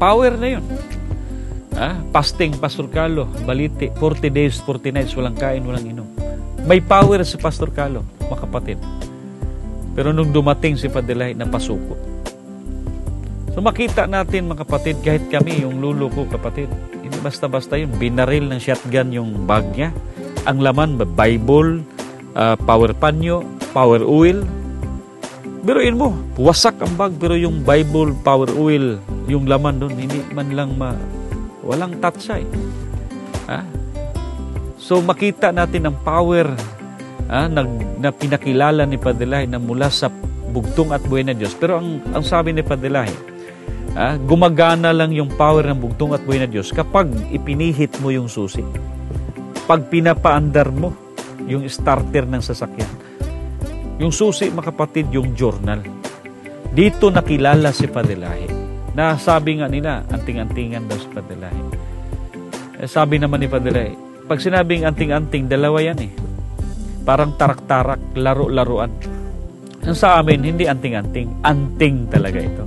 S1: Power na yun. Fasting, Pastor Carlo, baliti, 40 days, 40 nights, walang kain, walang inom. May power si Pastor Carlo, mga kapatid. Pero nung dumating si Padre Lahi, napasuko. So makita natin, mga kapatid, kahit kami, yung lulo ko, kapatid, hindi basta-basta yun. Binaril ng shotgun yung bag niya. Ang laman, Bible, power panyo, power oil. Biruin mo, wasak ang bag, pero yung Bible, power oil, yung laman doon, hindi man lang walang tatsay. So makita natin ang power na pinakilala ni Padre Lahi na mula sa bugtong at buhay na Diyos. Pero ang sabi ni Padre Lahi, gumagana lang yung power ng bugtong at buhay na Diyos kapag ipinihit mo yung susi. Pag pinapaandar mo yung starter ng sasakyan. Yung susi, mga kapatid, yung journal. Dito nakilala si Padre Lahi. Nasabi nga nila, anting-antingan daw si Padre Lahi. Sabi naman ni Padre Lahi, pag sinabing anting-anting, dalawa yan eh. Parang tarak-tarak, laro-laruan. Sa amin, hindi anting-anting. Anting talaga ito.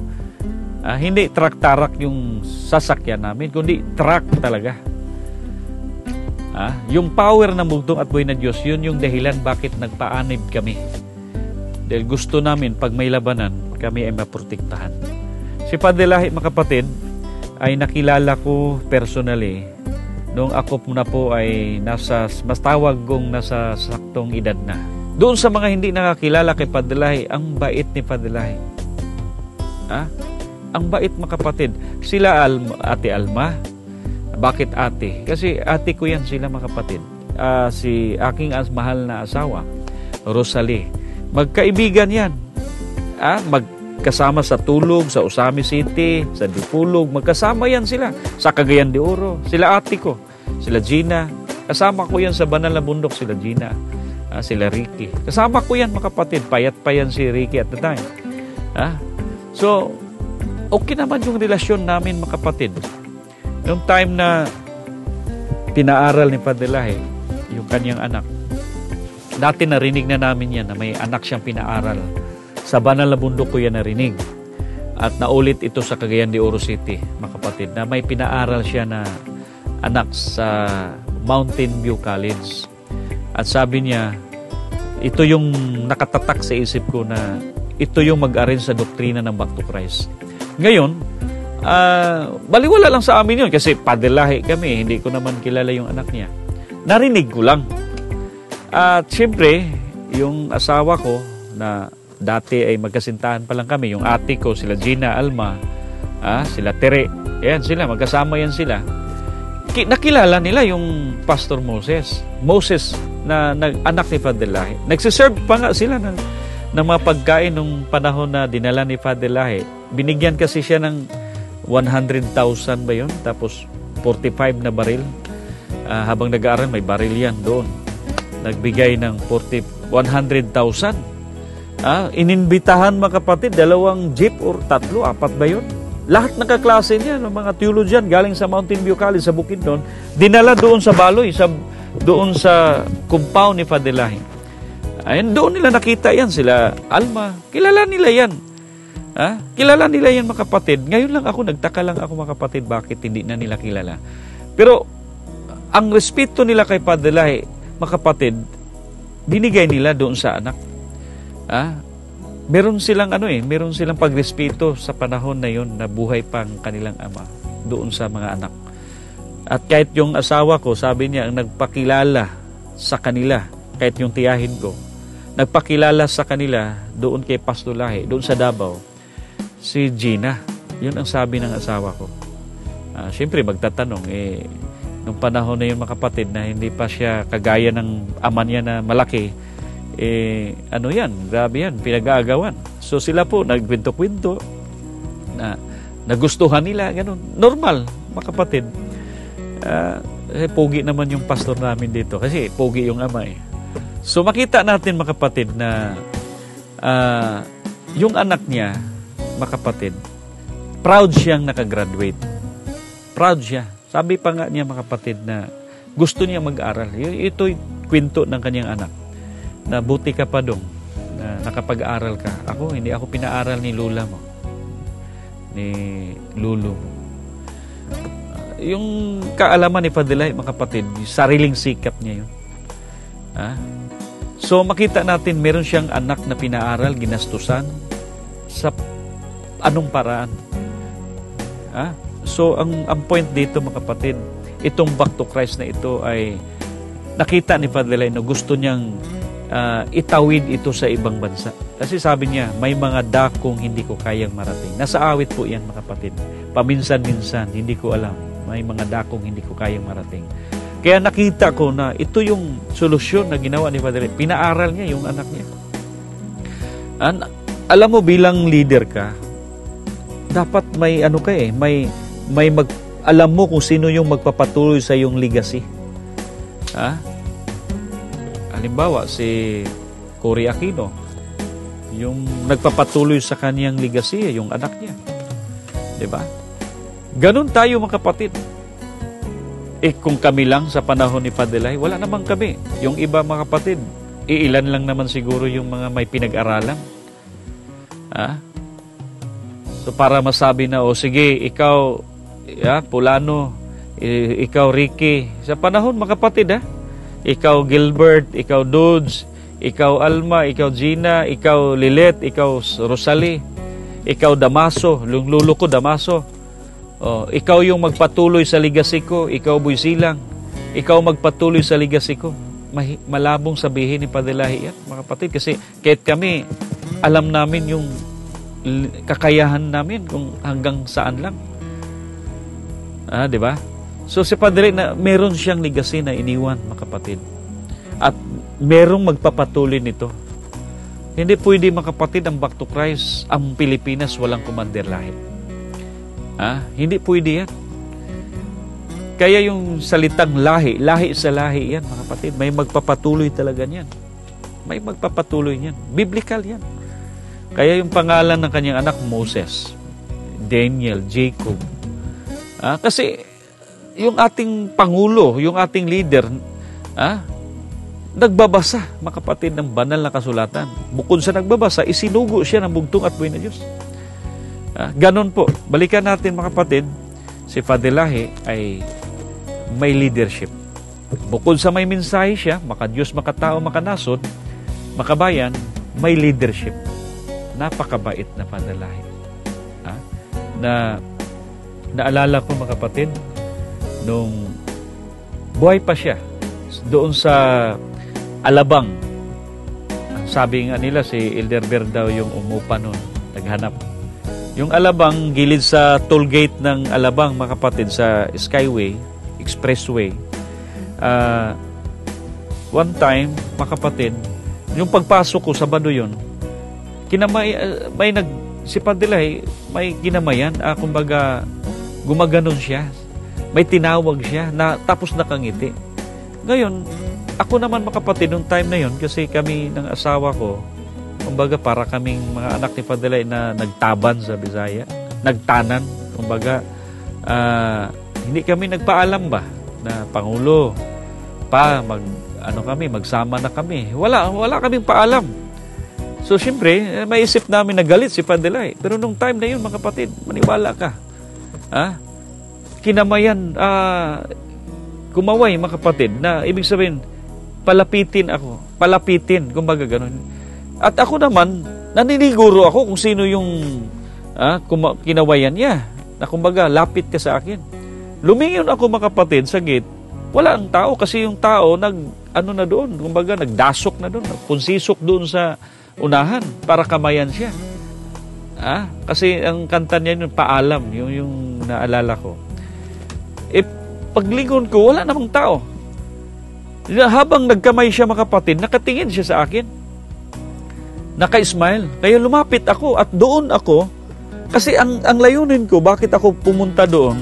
S1: Hindi tarak-tarak yung sasakyan namin, kundi truck talaga. Yung power ng bugtong at buhay na Diyos, yun yung dahilan bakit nagpaanib kami. Dahil gusto namin, pag may labanan, kami ay maprotektahan. Si Padre Lahi, mga kapatid, ay nakilala ko personally noong ako na po ay mas tawag kong nasa saktong edad na. Doon sa mga hindi nakakilala kay Padre Lahi, ang bait ni Padre Lahi. Ang bait, mga kapatid. Sila Ate Alma. Bakit ate? Kasi ate ko yan sila, mga kapatid. Si aking mahal na asawa, Rosalie. Magkaibigan yan. Magkasama sa Tulog, sa Usami City, sa Dipulog. Magkasama yan sila. Sa Cagayan de Oro. Sila ate ko. Sila Gina. Kasama ko yan sa Banal na Bundok. Sila Gina. Sila Ricky. Kasama ko yan, mga kapatid. Payat pa yan si Ricky at the time. So, okay naman yung relasyon namin, mga kapatid. Noong time na pinaaral ni Padre Lahi, yung kanyang anak, dati narinig na namin yan na may anak siyang pinaaral. Sa Banal na Bundok ko yan narinig. At naulit ito sa Cagayan de Oro City, mga kapatid, na may pinaaral siya na anak sa Mountain View College. At sabi niya, ito yung nakatatak sa isip ko na ito yung mag-aral sa doktrina ng Back to Christ. Ngayon, baliwala lang sa amin yun kasi Padre Lahi kami, hindi ko naman kilala yung anak niya. Narinig ko lang. At siyempre, yung asawa ko na dati ay magkasintahan pa lang kami, yung ate ko, sila Gina, Alma, sila Tere, yan sila, magkasama yan sila. Nakilala nila yung Pastor Moses na anak ni Padre Lahi. Nagsiserve pa nga sila ng mga pagkain nung panahon na dinala ni Padre Lahi. Binigyan kasi siya ng 100,000 ba yun? Tapos 45 na baril. Habang nag-aaral, may baril yan doon. Nagbigay ng 100,000. Ininbitahan, mga kapatid, 2 jeep or 3, 4 ba yun? Lahat ng kaklase niya, ng mga theologian, galing sa Mountain View College, sa Bukidnon, dinala doon sa Baloy, doon sa compound ni Padre Lahi. Doon nila nakita yan, sila Alma. Kilala nila yan. Kilala nila yan, mga kapatid. Ngayon lang ako, nagtaka lang ako, mga kapatid, bakit hindi na nila kilala. Pero, ang respeto nila kay Padre Lahi, mga kapatid, binigay nila doon sa anak. Meron silang pagrespeto sa panahon na yun na buhay pang kanilang ama doon sa mga anak. At kahit yung asawa ko, sabi niya, ang nagpakilala sa kanila, kahit yung tiyahin ko, nagpakilala sa kanila doon kay Pastor Lahi, doon sa Davao, si Gina. Yun ang sabi ng asawa ko. Siyempre, magtatanong, nung panahon na yun, mga kapatid, na hindi pa siya kagaya ng ama niya na malaki, ano yan, grabe yan, pinag-aagawan. So sila po, nagkwento-kwento, na nagustuhan nila, ganun. Normal, mga kapatid. Pogi naman yung pastor namin dito, kasi pogi yung ama eh. So makita natin, mga kapatid, na yung anak niya, mga kapatid, proud siyang nakagraduate. Proud siya. Sabi pa nga niya, mga kapatid, na gusto niya mag-aral. Ito'y kwento ng kanyang anak. Na buti ka pa dong, na nakapag-aral ka. Hindi ako pinaaral ni Lula mo. Ni Lulu. Yung kaalaman ni Padre Lahi, mga kapatid, sariling sikap niya yun. So makita natin, meron siyang anak na pinaaral, ginastusan, sa anong paraan. So, ang point dito, mga kapatid, itong Back to Christ na ito ay nakita ni Padre Lahi na gusto niyang itawid ito sa ibang bansa. Kasi sabi niya, may mga dakong hindi ko kayang marating. Nasa awit po yan, mga kapatid. Paminsan-minsan, hindi ko alam. May mga dakong hindi ko kayang marating. Kaya nakita ko na ito yung solusyon na ginawa ni Padre Lahi. Pinaaral niya yung anak niya. alam mo bilang leader ka, dapat may ano ka alam mo kung sino yung magpapatuloy sa yung legacy. Ha? Halimbawa, si Cory Aquino, yung nagpapatuloy sa kanyang legacy, yung anak niya. Diba? Ganun tayo mga kapatid. Kung kami lang sa panahon ni Padelay, wala naman kami. Yung iba mga kapatid, iilan lang naman siguro yung mga may pinag-aralan. Ha? So para masabi na, sige, ikaw, Pulano, ikaw Ricky, sa panahon mga kapatid, ikaw Gilbert, ikaw Dudes, ikaw Alma, ikaw Gina, ikaw Lilet, ikaw Rosalie, ikaw Damaso, yung lulo ko Damaso. Ikaw yung magpatuloy sa legacy ko, ikaw Boy Silang, ikaw magpatuloy sa legacy ko. Malabong sabihin ni Padelahi yan, mga kapatid, kasi kahit kami, alam namin yung kakayahan namin kung hanggang saan lang. Di ba? So si Padre na meron siyang legacy na iniwan, mga kapatid. At merong magpapatuloy nito. Hindi pwede, mga kapatid, ang Back to Christ, ang Pilipinas walang commander lahi. Hindi pwede yan. Kaya yung salitang lahi sa lahi yan, mga kapatid, may magpapatuloy talaga yan. May magpapatuloy yan. Biblical yan. Kaya yung pangalan ng kanyang anak, Moses, Daniel, Jacob. Kasi yung ating Pangulo, yung ating leader, nagbabasa, mga kapatid, ng banal na kasulatan. Bukod sa nagbabasa, isinugo siya ng bugtong at buhay na Diyos. Ganon po. Balikan natin, mga kapatid, si Padelahi ay may leadership. Bukod sa may mensahe siya, maka-Diyos, makatao, makanasod, makabayan, may leadership. Napakabait na Padelahi. Naalala ko, mga kapatid, nung buhay pa siya, doon sa Alabang, sabi nga nila, si Elderberg daw yung umupa noon, naghanap. Yung Alabang, gilid sa toll gate ng Alabang, mga kapatid, sa Skyway, Expressway. One time, mga kapatid, yung pagpasok ko, Sabado yun, si Padelahi, may ginamayan, kumbaga, gumaganon siya. May tinawag siya, tapos nakangiti. Ngayon, ako naman, mga kapatid, nung time na yun, kasi kami ng asawa ko, kumbaga para kaming mga anak ni Padelahi na nagtaban sa Bisaya, nagtanan, kumbaga, hindi kami nagpaalam ba na Pangulo, magsama na kami. Wala kaming paalam. So, siyempre, may isip namin na galit si Padelahi. Pero nung time na yun, mga kapatid, maniwala ka. Kinamayan, kumaway, mga kapatid, na ibig sabihin, palapitin, kumbaga ganun. At ako naman, naniniguro ako kung sino yung kinawayan niya. Na kumbaga, lapit ka sa akin. Lumingon ako, mga kapatid, sa gate. Wala ang tao kasi yung tao na doon, kumbaga nagdasok na doon, punsisok doon sa unahan para kamayan siya. Kasi ang kanta niya yung paalam, yung naalala ko. Paglingon ko, wala namang tao. Habang nagkamay siya, mga kapatid, nakatingin siya sa akin. Naka-smile. Kaya lumapit ako at doon ako. Kasi ang layunin ko, bakit ako pumunta doon?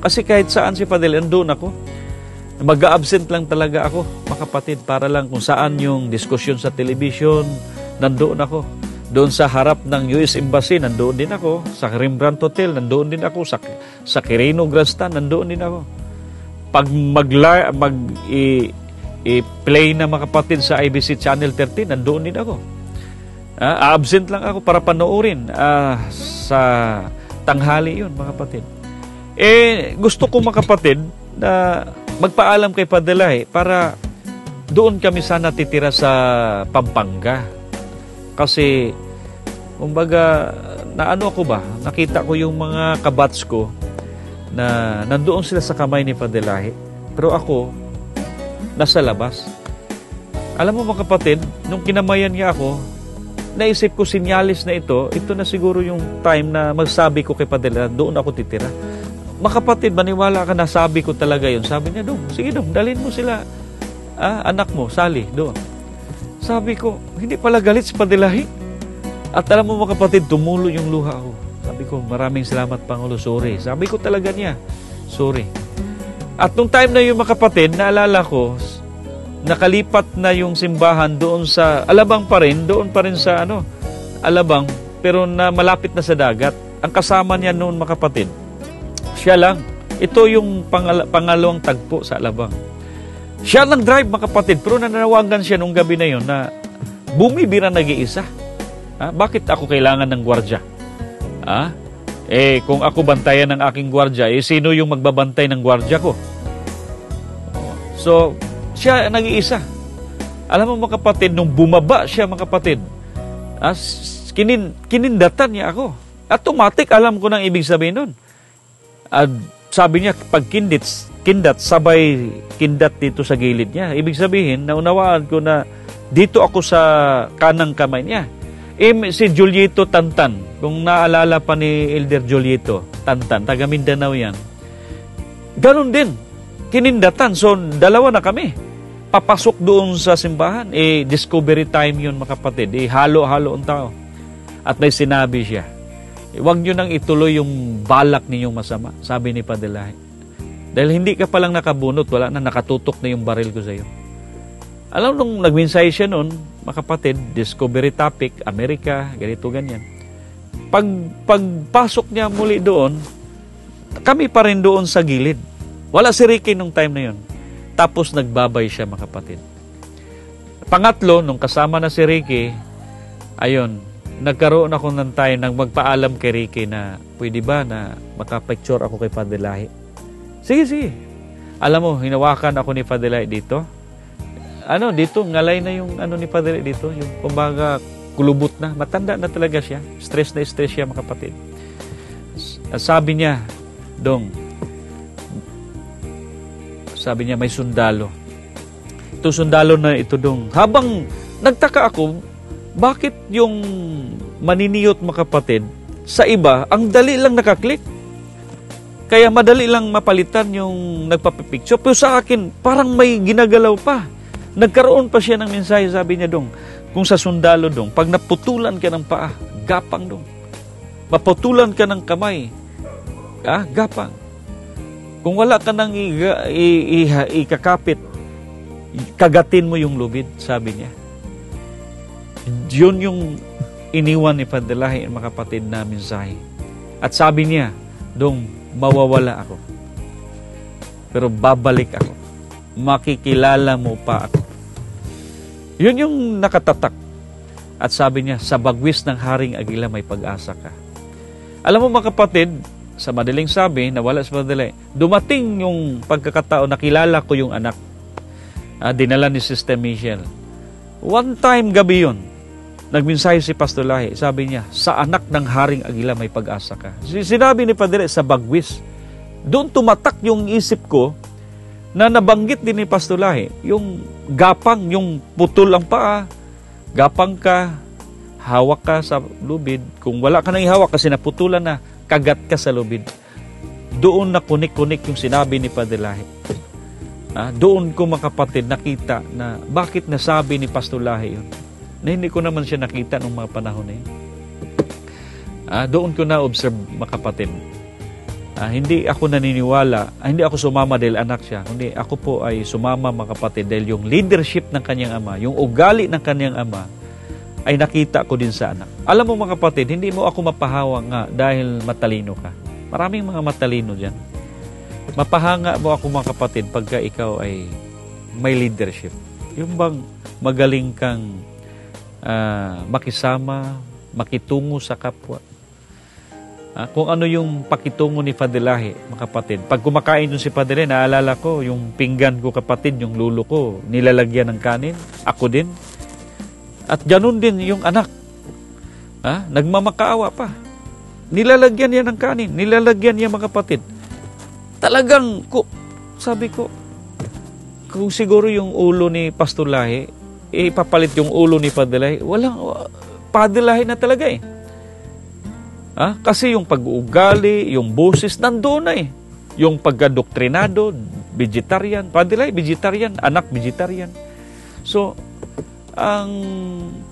S1: Kasi kahit saan si Padelahi, doon ako. Mag-a-absent lang talaga ako, mga kapatid, para lang kung saan yung diskusyon sa television, nandoon ako. Doon sa harap ng US Embassy, nandoon din ako. Sa Rembrandt Hotel, nandoon din ako. Sa Quirino Grandstand, nandoon din ako. Pag i-play na, mga kapatid, sa IBC Channel 13, nandoon din ako. Absent lang ako para panoorin sa tanghali yun, mga kapatid. Gusto ko, mga kapatid, na magpaalam kay Padelahi para doon kami sana titira sa Pampanga. Kasi, kumbaga, nakita ko yung mga kabats ko na nandoon sila sa kamay ni Padelahi. Pero ako, nasa labas. Alam mo, mga kapatid, nung kinamayan niya ako, naisip ko, sinyalis na ito na siguro yung time na magsabi ko kay Padelahi, doon ako titira. Mga kapatid, maniwala ka na, sabi ko talaga yun. Sabi niya, sige dalhin mo sila, anak mo, Sally, doon. Sabi ko, hindi pala galit si Padelahi. At alam mo mga kapatid, tumulo yung luha ko. Sabi ko, maraming salamat Pangulo, sorry. Sabi ko talaga niya, sorry. At nung time na yung mga kapatid, naalala ko, nakalipat na yung simbahan doon sa Alabang pa rin, doon pa rin sa Alabang, pero na malapit na sa dagat. Ang kasama niya noon mga kapatid, siya lang. Ito yung pangalawang tagpo sa Alabang. Siya lang drive mga kapatid, pero nananawagan siya nung gabi na yon na bumibira nag-iisa. Bakit ako kailangan ng gwardya? Kung ako bantayan ng aking gwardya, sino yung magbabantay ng gwardya ko? So, siya nag-iisa. Alam mo mga kapatid, nung bumaba siya mga kapatid, kinindatan niya ako. Automatic, alam ko nang ibig sabihin nun. Sabi niya, pag kindat, sabay kindat dito sa gilid niya. Ibig sabihin, naunawaan ko na dito ako sa kanang kamay niya. Si Julieto Tantan, kung naalala pa ni Elder Julieto Tantan, taga Mindanao yan. Ganon din, kinindatan. So, dalawa na kami. Papasok doon sa simbahan. Discovery time yun, mga kapatid. Halo-halo ang tao. At may sinabi siya, huwag nyo nang ituloy yung balak ninyong masama, sabi ni Padelahi. Dahil hindi ka palang nakabunot, wala na, nakatutok na yung baril ko sa iyo. Alam, nung nagminsay siya noon, mga kapatid, discovery topic, Amerika, ganito, ganyan. Pagpasok niya muli doon, kami pa rin doon sa gilid. Wala si Ricky nung time na yun. Tapos nagbabay siya, mga kapatid. Pangatlo, nung kasama na si Ricky, ayun, nagkaroon ako ng time nang magpaalam kay Ricky na pwede ba na makapicture ako kay Padelahi. Sige. Alam mo, hinawakan ako ni Padelahi dito. Dito, ngalay na yung ni Padelahi dito. Yung kumbaga, kulubot na. Matanda na talaga siya. Stress na stress siya, mga kapatid. Sabi niya, sabi niya, may sundalo. Ito sundalo na ito, Habang nagtaka ako, bakit yung maniniyot, mga kapatid, sa iba, ang dali lang nakaklik. Kaya madali lang mapalitan yung nagpapipicture. Pero sa akin, parang may ginagalaw pa. Nagkaroon pa siya ng mensahe, sabi niya, kung sa sundalo, pag naputulan ka ng paa, gapang, maputulan ka ng kamay, gapang. Kung wala ka nang ikakapit, kagatin mo yung lubid, sabi niya. Yun yung iniwan ni Padelahi, mga kapatid, na mensahe. At sabi niya, mawawala ako. Pero babalik ako. Makikilala mo pa ako. Yun yung nakatatak. At sabi niya, sa bagwis ng Haring Agila may pag-asa ka. Alam mo mga kapatid, sa madaling sabi, nawala sa Padelahi, dumating yung pagkakataon, nakilala ko yung anak. Dinala ni Sister Michelle. One time gabi yun, nagmensahe si Pastor Lahi, sabi niya, sa anak ng Haring Agila may pag-asa ka. Sinabi ni Padre, sa bagwis. Doon tumatak yung isip ko na nabanggit din ni Pastor Lahi, yung gapang, yung putol ang paa, gapang ka, hawak ka sa lubid. Kung wala ka nang ihawak kasi naputulan na, kagat ka sa lubid. Doon na kunik-kunik yung sinabi ni Padre Lahi. Doon ko, mga kapatid, nakita na bakit nasabi ni Pastor Lahi yun. Na hindi ko naman siya nakita nung mga panahon na yun. Doon ko na-observe, mga kapatid. Hindi ako naniniwala, hindi ako sumama dahil anak siya. Hindi, ako po ay sumama, mga kapatid, dahil yung leadership ng kanyang ama, yung ugali ng kanyang ama, ay nakita ko din sa anak. Alam mo, mga kapatid, hindi mo ako mapahawa nga dahil matalino ka. Maraming mga matalino dyan. Mapahanga mo ako, mga kapatid, pagka ikaw ay may leadership. Yung bang magaling kang makisama, makitungo sa kapwa. Kung ano yung pakitungo ni Padelahi, mga kapatid. Pag kumakain yung si Padelahi, naalala ko, yung pinggan ko, kapatid, yung lulo ko, nilalagyan ng kanin. Ako din. At ganun din yung anak. Nagmamakaawa pa. Nilalagyan niya ng kanin. Nilalagyan niya, mga kapatid. Talagang, sabi ko, kung siguro yung ulo ni Pastor Lahi, ipapalit yung ulo ni Padelahi, walang Padelahi na talaga eh. Kasi yung pag-uugali, yung boses, nandoon na eh. Yung pagkadoktrinado, vegetarian, Padelahi, vegetarian, anak, vegetarian. So, ang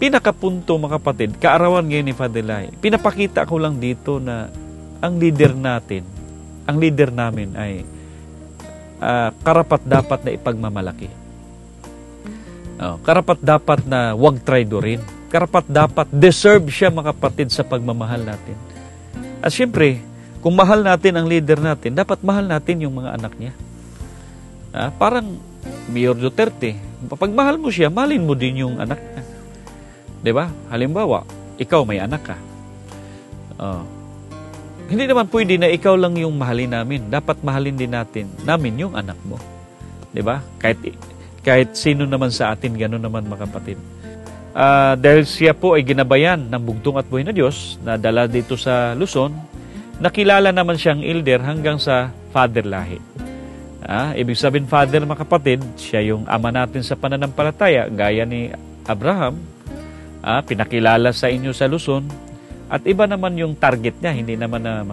S1: pinakapunto, mga kapatid, kaarawan ngayon ni Father Lahi, pinapakita ko lang dito na ang leader namin ay karapat dapat na ipagmamalaki. Karapat dapat na huwag traidorin. Karapat dapat deserve siya, mga kapatid, sa pagmamahal natin. At syempre, kung mahal natin ang leader natin, dapat mahal natin yung mga anak niya. Parang Mayor Duterte, pag mahal mo siya, mahalin mo din yung anak niya. Diba? Halimbawa, ikaw may anak ka. Hindi naman pwede na ikaw lang yung mahalin namin. Dapat mahalin din namin yung anak mo. Diba? Kahit sino naman sa atin, gano'n naman, mga kapatid. Dahil siya po ay ginabayan ng bugtong at buhay na Diyos, na dala dito sa Luzon, nakilala naman siyang elder hanggang sa Father Lahi. Ibig sabihin, Father, mga kapatid, siya yung ama natin sa pananampalataya, gaya ni Abraham, pinakilala sa inyo sa Luzon, at iba naman yung target niya, hindi naman na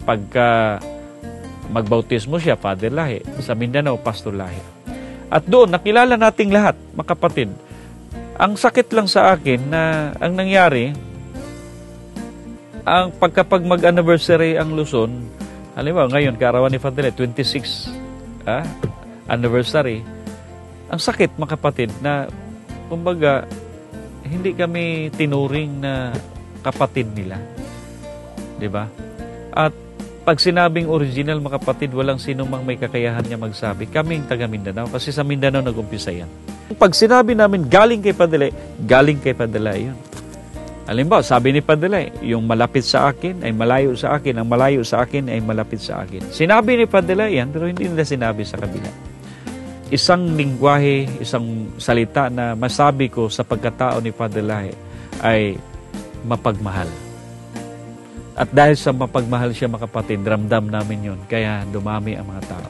S1: pagka magbautismo siya, Father Lahi, sa Mindanao, Pastor Lahi. At doon, nakilala nating lahat, mga kapatid. Ang sakit lang sa akin na ang nangyari, pagkapag mag-anniversary ang Luzon, halimbawa ngayon, kaarawan ni Father Lahi, 26 anniversary, ang sakit, mga kapatid, na kumbaga, hindi kami tinuring na kapatid nila. Diba? At pag sinabing original, mga kapatid, walang sino mang may kakayahan niya magsabi. Kaming taga Mindanao, kasi sa Mindanao nag-umpisa yan. Pag sinabi namin galing kay Padre Lahi, yun. Halimbawa, sabi ni Padre Lahi, yung malapit sa akin ay malayo sa akin, ang malayo sa akin ay malapit sa akin. Sinabi ni Padre Lahi yan, pero hindi nila sinabi sa kabila. Isang lingwahe, isang salita na masabi ko sa pagkatao ni Padre Lahi ay mapagmahal. At dahil sa mapagmahal siya, mga kapatid, ramdam namin yun. Kaya dumami ang mga tao.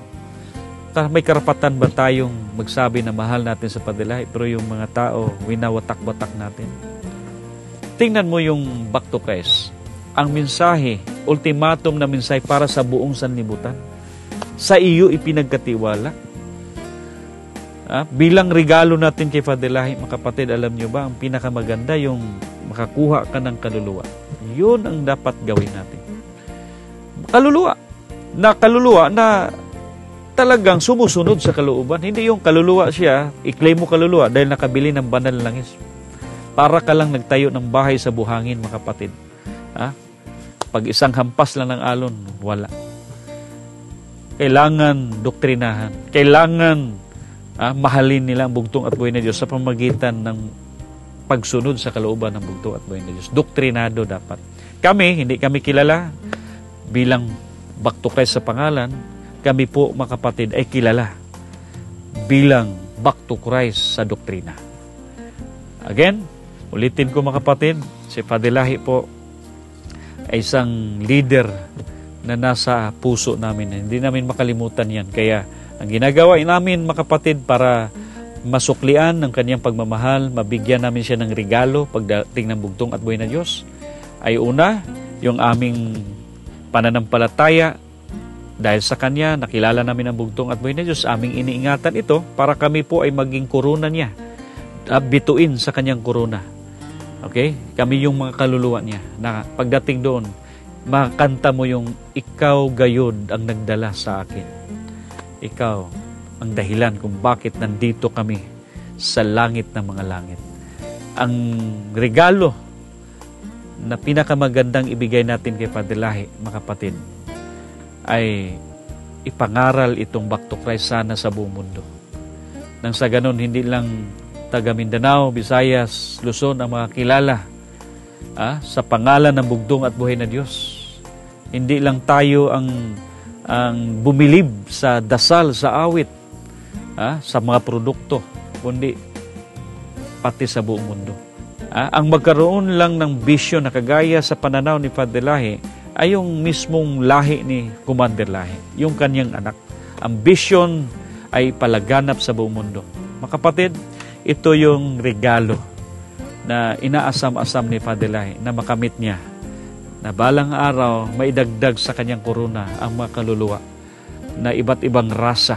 S1: May karapatan ba tayong magsabi na mahal natin sa Padre Lahi, pero yung mga tao, winawatak-watak natin? Tingnan mo yung Back to Christ. Ang mensahe, ultimatum na mensahe para sa buong sanlibutan. Sa iyo ipinagkatiwala. Bilang regalo natin kay Father Lahi, mga kapatid, alam nyo ba, ang pinakamaganda yung makakuha ka ng kaluluwa. Yun ang dapat gawin natin. Kaluluwa na talagang sumusunod sa kalooban. Hindi yung kaluluwa siya, i-claim mo kaluluwa dahil nakabili ng banal na langis. Para ka lang nagtayo ng bahay sa buhangin, mga kapatid. Pag isang hampas lang ng alon, wala. Kailangan doktrinahan. Kailangan mahalin nila ang bugtong at buhay na Diyos sa pamagitan ng pagsunod sa kalooban ng bugtong at buhay na Diyos. Doktrinado dapat. Hindi kami kilala bilang Back to Christ sa pangalan. Kami po, mga kapatid, ay kilala bilang Back to Christ sa doktrina. Again, ulitin ko, mga kapatid, si Father Lahi po ay isang leader na nasa puso namin. Hindi namin makalimutan yan. Kaya ang ginagawa namin, mga kapatid, para masuklian ng kanyang pagmamahal, mabigyan namin siya ng regalo pagdating ng bugtong at buhay na Diyos, ay una, yung aming pananampalataya. Dahil sa kanya, nakilala namin ang bugtong at buhay na Diyos, aming iniingatan ito para kami po ay maging korona niya. Bituin sa kanyang korona. Okay? Kami yung mga kaluluwa niya na pagdating doon, makanta mo yung ikaw gayod ang nagdala sa akin. Ikaw ang dahilan kung bakit nandito kami sa langit ng mga langit. Ang regalo na pinakamagandang ibigay natin kay Father Lahi, mga kapatid, ay ipangaral itong Back to Christ sana sa buong mundo. Nang sa ganun, hindi lang taga Mindanao, Visayas, Luzon ang mga kilala sa pangalan ng bugtong at buhay na Diyos. Hindi lang tayo ang bumilib sa dasal, sa awit, sa mga produkto, kundi pati sa buong mundo. Ang magkaroon lang ng bisyon na kagaya sa pananaw ni Father Lahi ay yung mismong lahi ni Commander Lahi, yung kanyang anak. Ang bisyon ay palaganap sa buong mundo. Mga kapatid, ito yung regalo na inaasam-asam ni Father Lahi na makamit niya, na balang araw maidagdag sa kanyang korona ang mga kaluluwa na iba't ibang rasa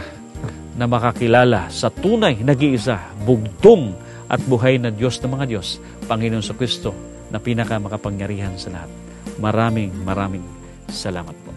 S1: na makakilala sa tunay nag-iisa, bugtong at buhay na Diyos ng mga Diyos, Panginoon Kristo na pinakamakapangyarihan sa lahat. Maraming salamat po.